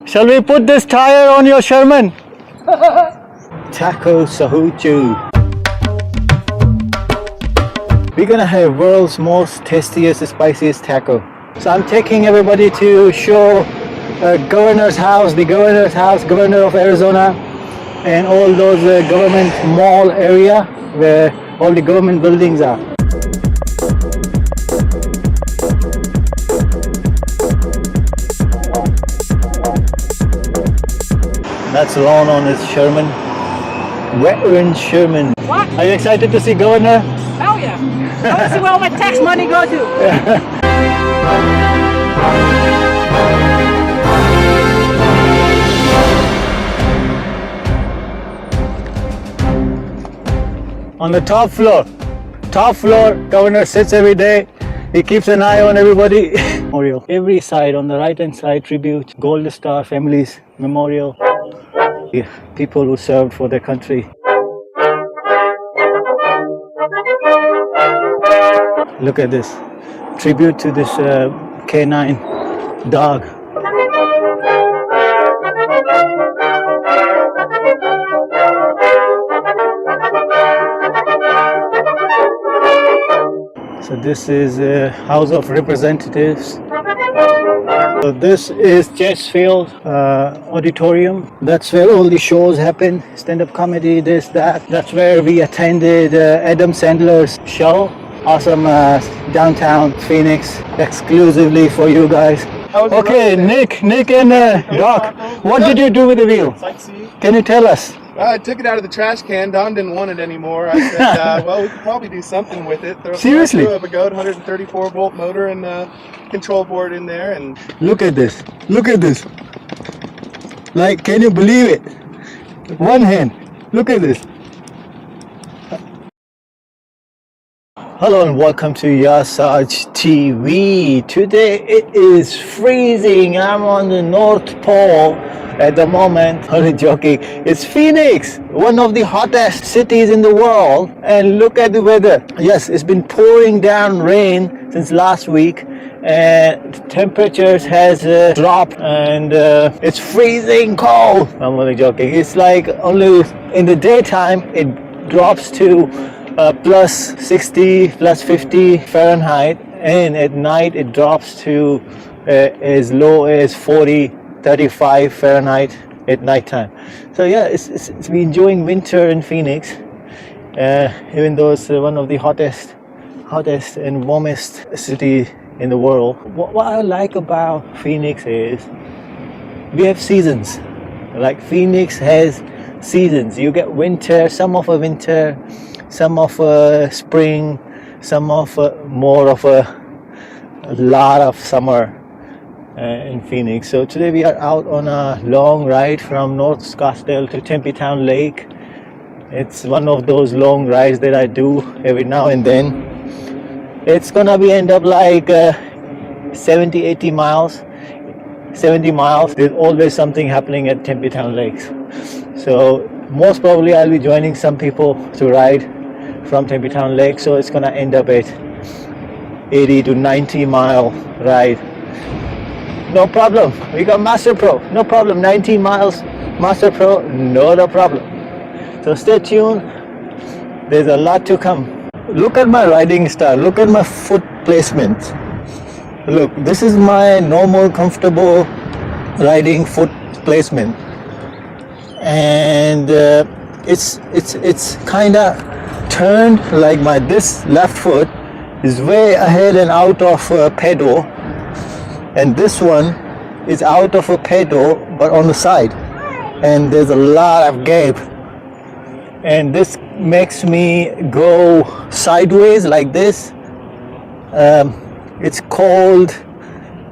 Shall we put this tire on your Sherman? Taco Sahuchu. We're gonna have world's most tastiest, spiciest taco. So I'm taking everybody to show governor's house, the governor's house, governor of Arizona, and all those government mall area where all the government buildings are. That's Lon on his Sherman. Veteran Sherman. What? Are you excited to see Governor? Hell yeah. I want to see where all my tax money go to. On the top floor, Governor sits every day. He keeps an eye on everybody. Memorial. Every side, on the right hand side, tribute, Gold Star families, memorial. People who served for their country. Look at this. Tribute to this canine dog. So this is House of Representatives. So this is Chesfield Auditorium. That's where all the shows happen. Stand-up comedy, this, that. That's where we attended Adam Sandler's show. Awesome downtown Phoenix, exclusively for you guys. Okay, Nick and Doc, what did you do with the wheel? Sightsee. Can you tell us? I took it out of the trash can. Don didn't want it anymore. I said, well, we could probably do something with it. Seriously? Throw up a goat 134 volt motor and control board in there. And Look at this. Look at this. Like, can you believe it? One hand. Look at this. Hello and welcome to Yasaj TV. Today it is freezing. I'm on the North Pole at the moment. Only joking. It's Phoenix, one of the hottest cities in the world. And look at the weather. Yes, it's been pouring down rain since last week. And temperatures has dropped and it's freezing cold. I'm only joking. It's like only in the daytime it drops to plus 60, plus 50 Fahrenheit, and at night it drops to as low as 40, 35 Fahrenheit at nighttime. So yeah, it's we enjoying winter in Phoenix, even though it's one of the hottest and warmest city in the world. What I like about Phoenix is we have seasons. Like Phoenix has seasons. You get winter, some of a winter, some of a spring, some of more of a lot of summer in Phoenix. So today we are out on a long ride from North Scottsdale to Tempe Town Lake. It's one of those long rides that I do every now and then. It's gonna be end up like 70 miles. There's always something happening at Tempe Town Lakes. So most probably I'll be joining some people to ride from Tempe Town Lake, so it's gonna end up at 80 to 90 mile ride. No problem. We got Master Pro. No problem. 90 miles Master Pro. Not a problem. So stay tuned. There's a lot to come. Look at my riding style. Look at my foot placement. Look, this is my normal, comfortable riding foot placement, and it's kind of turned like this left foot is way ahead and out of pedal, and this one is out of a pedal but on the side, and there's a lot of gap, and this makes me go sideways like this. It's called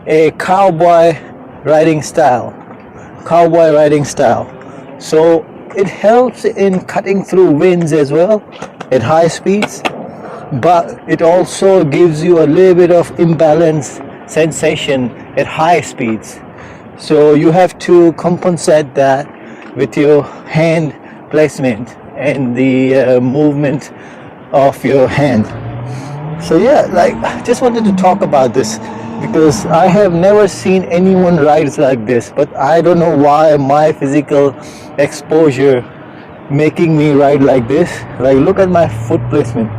a cowboy riding style. So it helps in cutting through winds as well at high speeds, but it also gives you a little bit of imbalance sensation at high speeds. So you have to compensate that with your hand placement and the movement of your hand. So yeah, like, I just wanted to talk about this. because I have never seen anyone rides like this, but I don't know why my physical exposure making me ride like this. Like, look at my foot placement.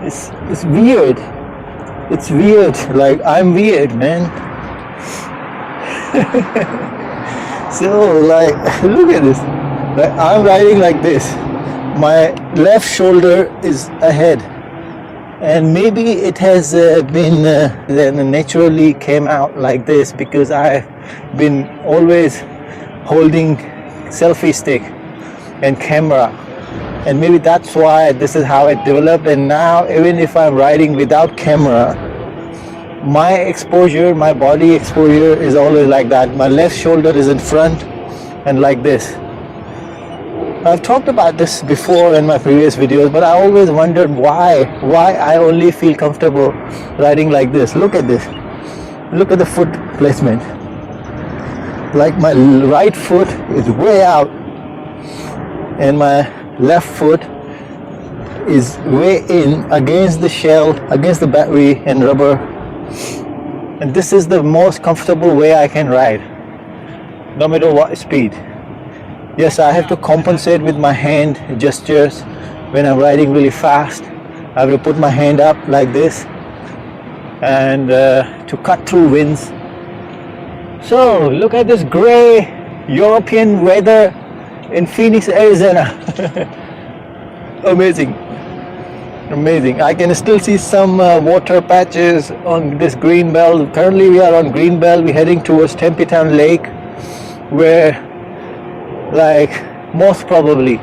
It's weird. It's weird. Like, I'm weird, man. So, like, look at this. Like, I'm riding like this. My left shoulder is ahead, and maybe it has been then naturally came out like this because I've been always holding selfie stick and camera, and maybe that's why this is how it developed. And now even if I'm riding without camera, my exposure, my body exposure is always like that. My left shoulder is in front and like this. I've talked about this before in my previous videos, but I always wondered why I only feel comfortable riding like this. Look at this. Look at the foot placement. Like, my right foot is way out and my left foot is way in against the shell, against the battery and rubber. And this is the most comfortable way I can ride, no matter what speed. Yes, I have to compensate with my hand gestures when I'm riding really fast. I have to put my hand up like this and to cut through winds. So look at this gray European weather in Phoenix, Arizona. Amazing. Amazing. I can still see some water patches on this green belt. Currently we are on green belt. We're heading towards Templeton Lake, where, like, most probably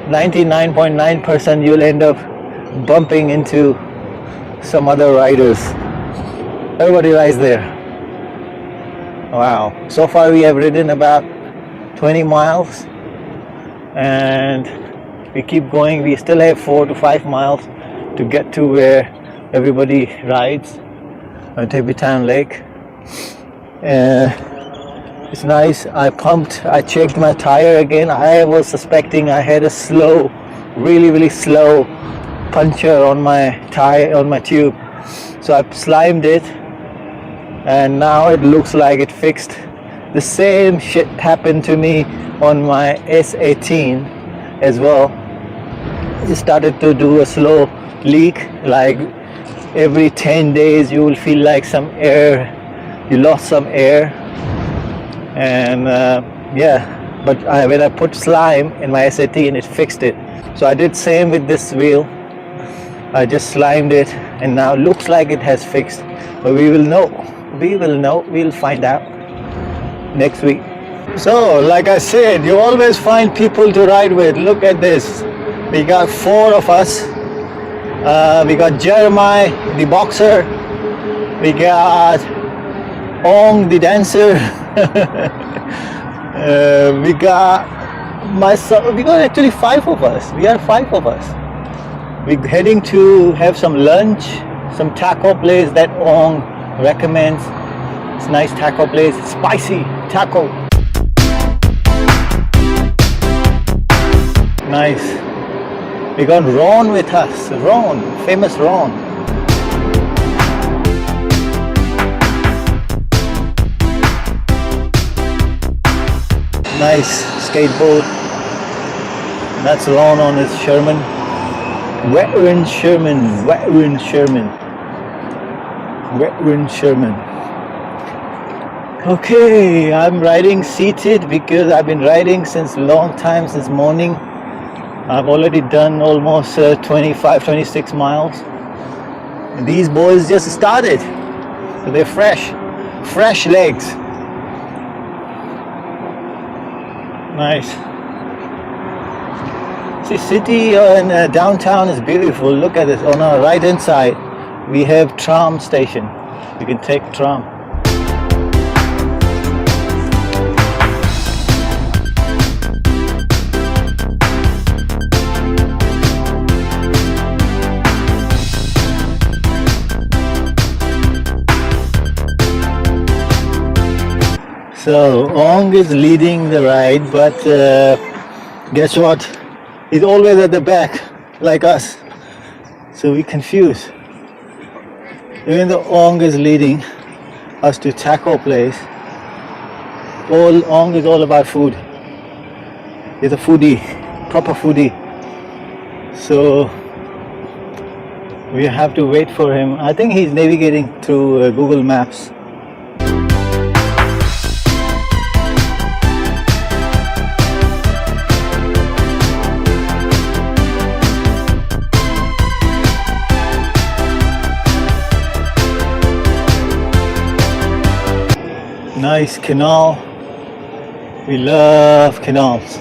99.9% you'll end up bumping into some other riders. Everybody rides there. Wow. So far we have ridden about 20 miles and we keep going. We still have 4 to 5 miles to get to where everybody rides on Templeton Lake. It's nice. I checked my tire again. I was suspecting I had a slow, really slow puncture on my tire, on my tube. So I slimed it and now it looks like it fixed. The same shit happened to me on my S18 as well. It started to do a slow leak. Like, every 10 days you will feel like some air, you lost some air. And but when I put slime in my S18, it fixed it. So I did same with this wheel. I just slimed it and now it looks like it has fixed. But we will know. We'll find out next week. So, like I said, you always find people to ride with. Look at this. We got 4 of us. We got Jeremiah, the boxer. We got Ong, the dancer. We got myself. We got actually 5 of us. We are 5 of us. We're heading to have some lunch, some taco place that Ong recommends. It's a nice taco place, spicy taco. Nice. We got Ron with us. Ron, famous Ron. Nice skateboard. That's Ron on his Sherman. Veteran Sherman. Okay, I'm riding seated because I've been riding since long time, since morning. I've already done almost 26 miles. And these boys just started, so they're fresh legs. Nice. See, city and downtown is beautiful. Look at this. On our right hand side, we have tram station. You can take tram. So Ong is leading the ride, but guess what? He's always at the back, like us. So we confuse. Even though Ong is leading, us to taco place. Ong is all about food. He's a foodie, proper foodie. So we have to wait for him. I think he's navigating through Google Maps. Nice canal. We love canals.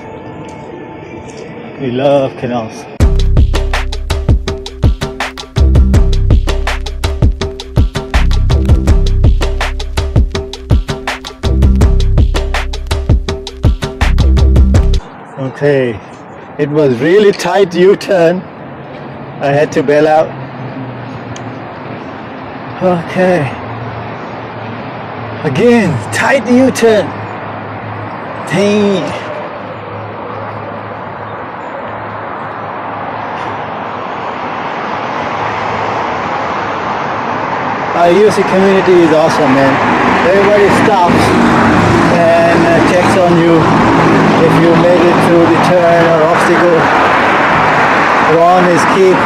We love canals. Okay, it was really tight U-turn. I had to bail out. Okay. Again, tight U-turn. Dang. Our UC community is awesome, man. Everybody stops and checks on you if you made it through the turn or obstacle. Ron is keep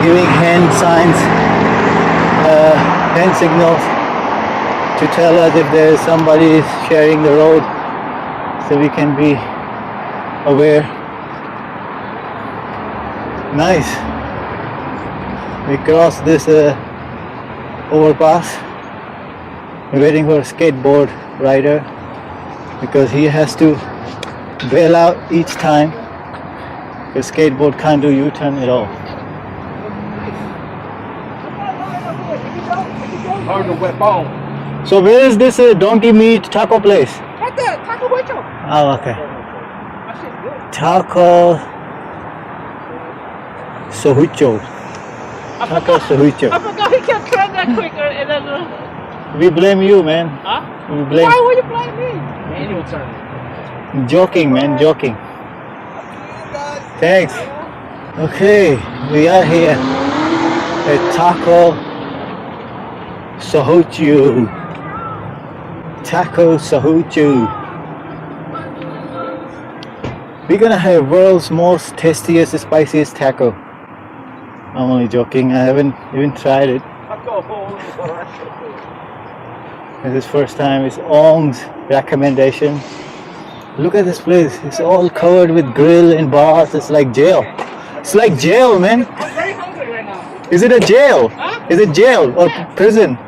giving hand signs, hand signals to tell us if there is somebody sharing the road, so we can be aware. Nice. We crossed this overpass. We're waiting for a skateboard rider because he has to bail out each time. The skateboard can't do U-turn at all. So where is this donkey meat taco place? Right there, Taco Huecho. Oh, okay. That shit's good. Taco Sohucho. Taco Sohucho. I forgot he kept trying that quicker and then. We blame you, man. Huh? We blame. Why would you blame me? Manual turn. Joking, man, joking. Thanks. Okay, we are here at Taco Sohucho. Taco Sohucho. We're gonna have world's most tastiest, spiciest taco. I'm only joking. I haven't even tried it. This is first time. It's Ong's recommendation. Look at this place. It's all covered with grill and bars. It's like jail. It's like jail, man. I'm very hungry right now. Is it a jail? Huh? Is it jail or prison?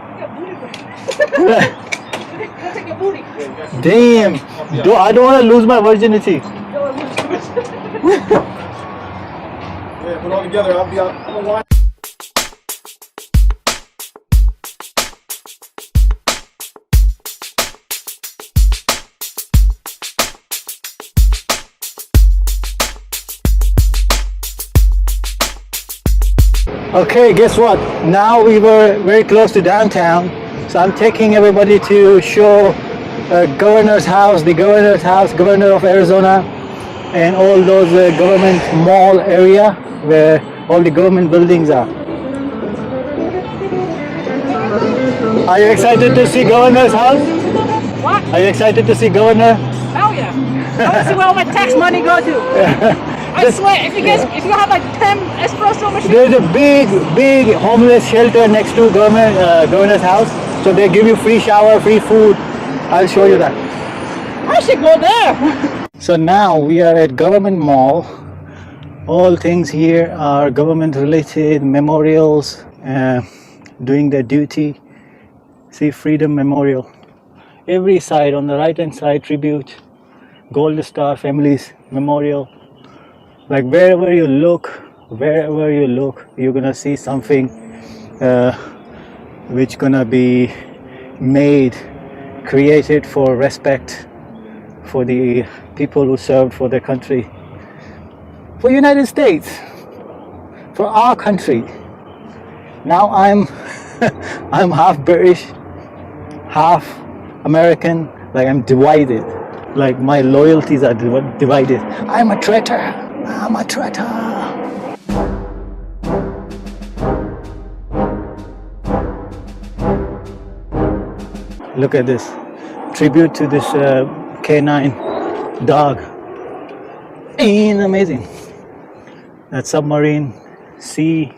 Go take your booty. Damn. I don't want to lose my virginity. Yeah, put it all together. I'll be out. Okay, guess what? Now we were very close to downtown, so I'm taking everybody to show governor's house, the governor's house, governor of Arizona, and all those government mall area where all the government buildings are. Are you excited to see governor's house? What? Are you excited to see governor? Hell yeah. I want to see where all my tax money go to. I swear, if you have like 10 espresso machines. There's a big homeless shelter next to governor's house, so they give you free shower, free food. I'll show you that. I should go there. So now we are at Government Mall. All things here are government related, memorials, doing their duty. See, Freedom Memorial. Every side, on the right hand side, tribute, Gold Star Families Memorial. Like wherever you look, you're gonna see something which gonna be made, created for respect for the people who served for their country, for United States, for our country. Now I'm I'm half British, half American. Like I'm divided. Like my loyalties are divided. I'm a traitor. I'm a traitor. Look at this. Tribute to this canine dog. Ain't amazing. That submarine, sea.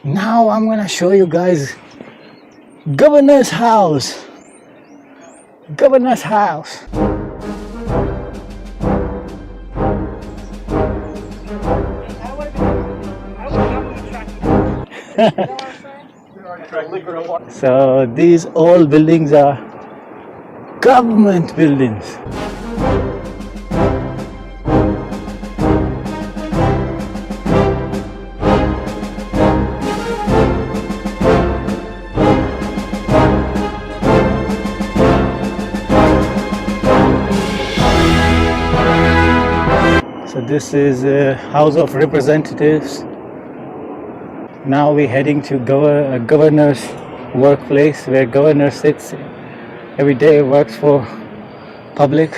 Now I'm gonna show you guys Governor's house. Governor's house. So these old buildings are government buildings. So this is a House of Representatives. Now we're heading to a governor's workplace where governor sits every day, works for public.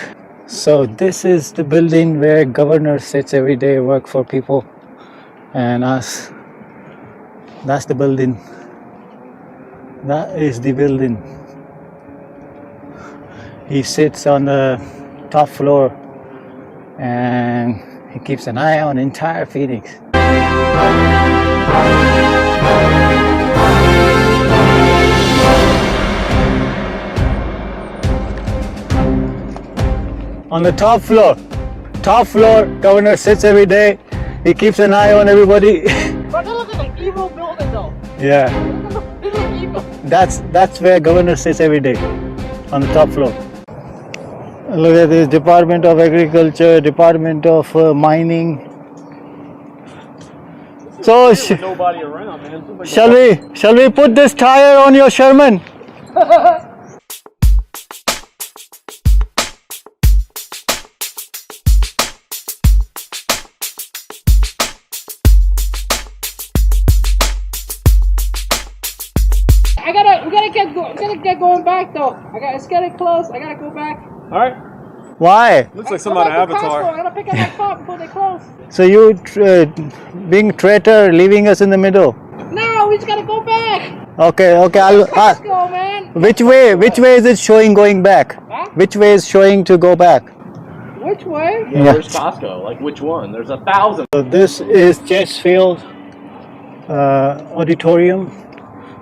So this is the building where governor sits every day, work for people and us. That's the building. That is the building. He sits on the top floor and he keeps an eye on entire Phoenix. On the top floor, governor sits every day. He keeps an eye on everybody. But they look like an evil building though. Yeah, They look evil. that's where governor sits every day, on the top floor. Look at this, Department of Agriculture, Department of Mining. So Nobody around, man. shall we put this tire on your Sherman? We gotta get going back though. It's getting close. I gotta go back. All right. Why? Looks like some out of Avatar. I gotta pick up my car before they close. So you being traitor, leaving us in the middle. No, we just gotta go back. Okay, I'll. Let's go, man. Which way is it showing going back? Huh? Which way is showing to go back? Which way? Yeah, where's Costco? Like which one? There's 1,000. So this is Chessfield Auditorium.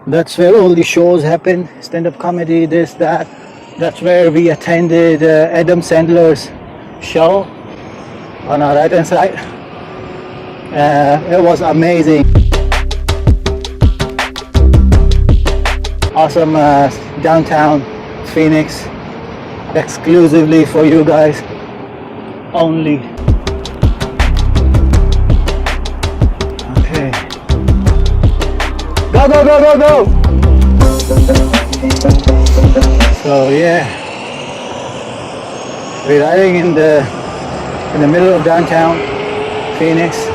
That's where all the shows happen, stand-up comedy, this, that. That's where we attended Adam Sandler's show on our right-hand side. It was amazing. Awesome downtown Phoenix, exclusively for you guys only. Okay. Go, go, go, go, go! So yeah, we're riding in the middle of downtown Phoenix.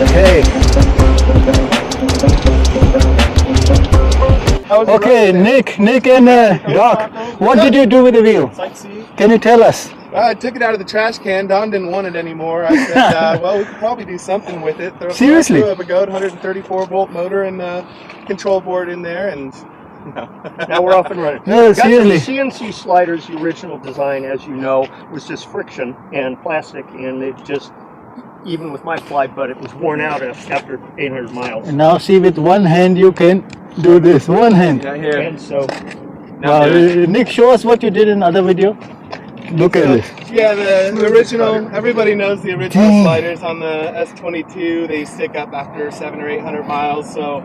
Okay. Okay, Nick and Doc, what did you do with the wheel? Sightsee. Can you tell us? I took it out of the trash can. Don didn't want it anymore. I said, well, we could probably do something with it. Seriously? Threw up a goat 134 volt motor and control board in there, and Now we're off and running. No, Got the seriously. CNC sliders, the original design, as you know, was just friction and plastic, and it just, even with my fly butt, it was worn out after 800 miles. And now see, with one hand you can do this. One hand. yeah, here. And so, Wow, Nick, show us what you did in other video. Look at this. Yeah, the original. Everybody knows the original Dang. sliders on the S22. They stick up after 700 or 800 miles. So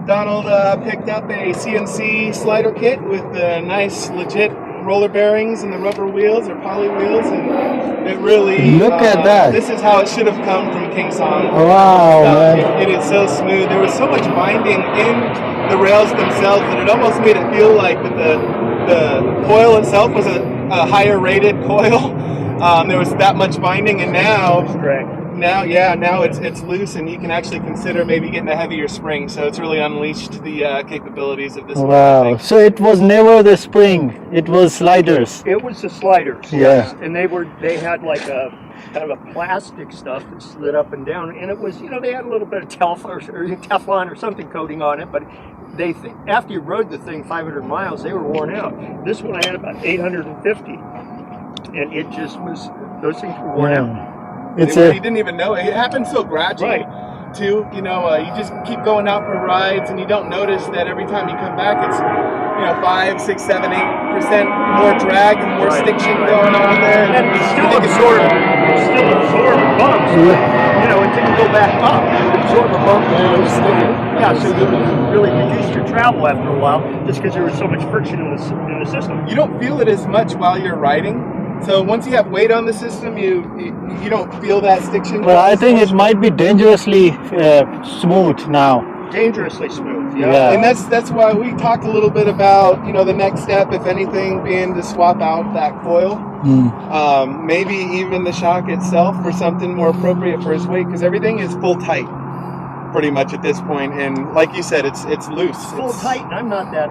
Donald picked up a CNC slider kit with nice, legit roller bearings and the rubber wheels or poly wheels, and it really. Look at that. This is how it should have come from Kingston. Wow, man. It is so smooth. There was so much binding in the rails themselves that it almost made it feel like that the coil itself was a higher rated coil. There was that much binding, and now Now it's loose, and you can actually consider maybe getting a heavier spring. So it's really unleashed the capabilities of this. Wow. So it was never the spring; it was sliders. It was the sliders. Yeah. Yes. And they had like a kind of a plastic stuff that slid up and down, and it was, they had a little bit of Teflon or something coating on it, but they think after you rode the thing 500 miles, they were worn out. This one I had about 850, and it just was, those things were worn out. You didn't even know it. It happened so gradually, too. You just keep going out for rides, and you don't notice that every time you come back, it's 5, 6, 7, 8% more drag and more stiction going on there. And it's still absorbing bumps. It didn't go back up. It absorbed a bump. Yeah, so you really reduced your travel after a while, just because there was so much friction in the system. You don't feel it as much while you're riding. So once you have weight on the system, you don't feel that stiction. Well, I think it might be dangerously smooth now. Dangerously smooth. Yeah. And that's why we talked a little bit about the next step, if anything, being to swap out that coil. Maybe even the shock itself for something more appropriate for his weight, because everything is full tight pretty much at this point, and like you said, it's loose. Full tight. I'm not that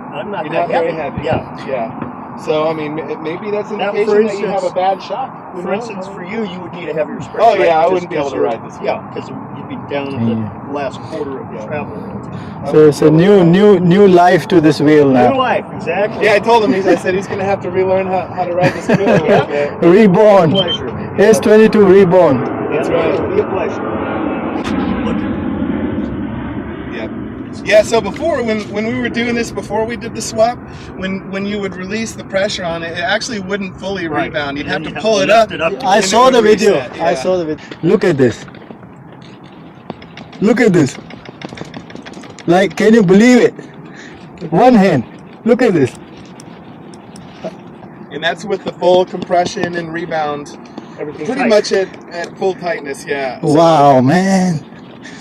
very heavy. Yeah. So, maybe that's an indication that you have a bad shock. For instance, for you would need a heavier spring. Oh, yeah, I wouldn't be able to ride this. Yeah, because you'd be down at the last quarter of the travel. So it's a new life to this wheel now. New life, exactly. Yeah, I told him, I said he's going to have to relearn how to ride this wheel. Reborn. Pleasure. S22 reborn. That's right. It'll be a pleasure. Yeah, so before, when we were doing this, before we did the swap, when you would release the pressure on it, it actually wouldn't fully rebound. You'd have to pull it up. I saw the video. I saw the video. Look at this. Look at this. Like, can you believe it? One hand. Look at this. And that's with the full compression and rebound. Everything pretty tight. much at full tightness, yeah. So, Wow, man.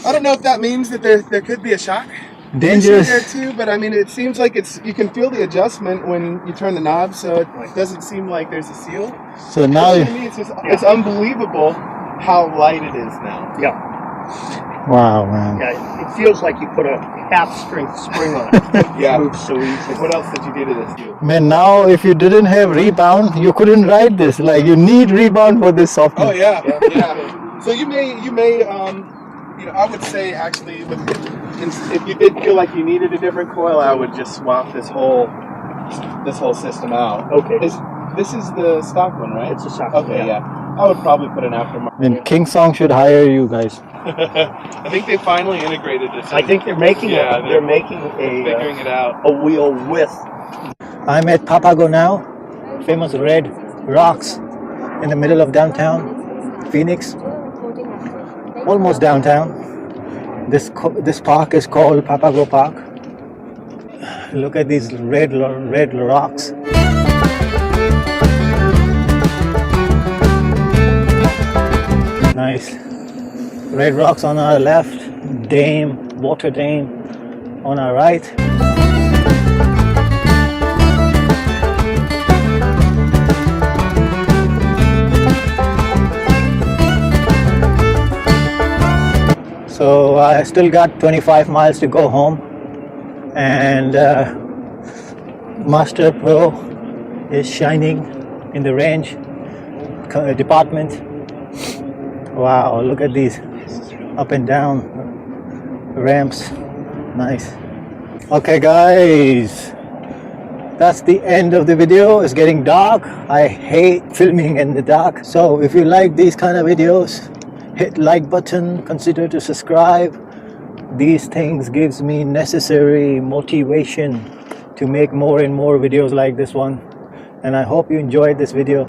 I don't know if that means that there could be a shock Dangerous. there too, but it seems like you can feel the adjustment when you turn the knob, so it doesn't seem like there's a seal. So now, To me, it's unbelievable how light it is now. Yeah. wow, man. Yeah, it feels like you put a half-strength spring on it. Yeah. It moves so easy. What else did you do to this dude? Man, now if you didn't have rebound, you couldn't ride this. Like, you need rebound for this softness. Oh yeah. So you may I would say actually, if you did feel like you needed a different coil, I would just swap this whole system out. Okay. This is the stock one, right? It's a stock. Okay, yeah. I would probably put an aftermarket. And King Song should hire you guys. I think they finally integrated this. I think they're making they're figuring it out. a wheel with. I'm at Papago now, famous red rocks in the middle of downtown Phoenix, almost downtown. This park is called Papago Park. Look at these red rocks. Nice. Red rocks on our left, water dam on our right. So I still got 25 miles to go home, and Master Pro is shining in the range department. Wow, look at these up and down ramps. Nice. Okay guys, that's the end of the video. It's getting dark. I hate filming in the dark. So if you like these kind of videos, hit like button, consider to subscribe. These things gives me necessary motivation to make more and more videos like this one. And I hope you enjoyed this video.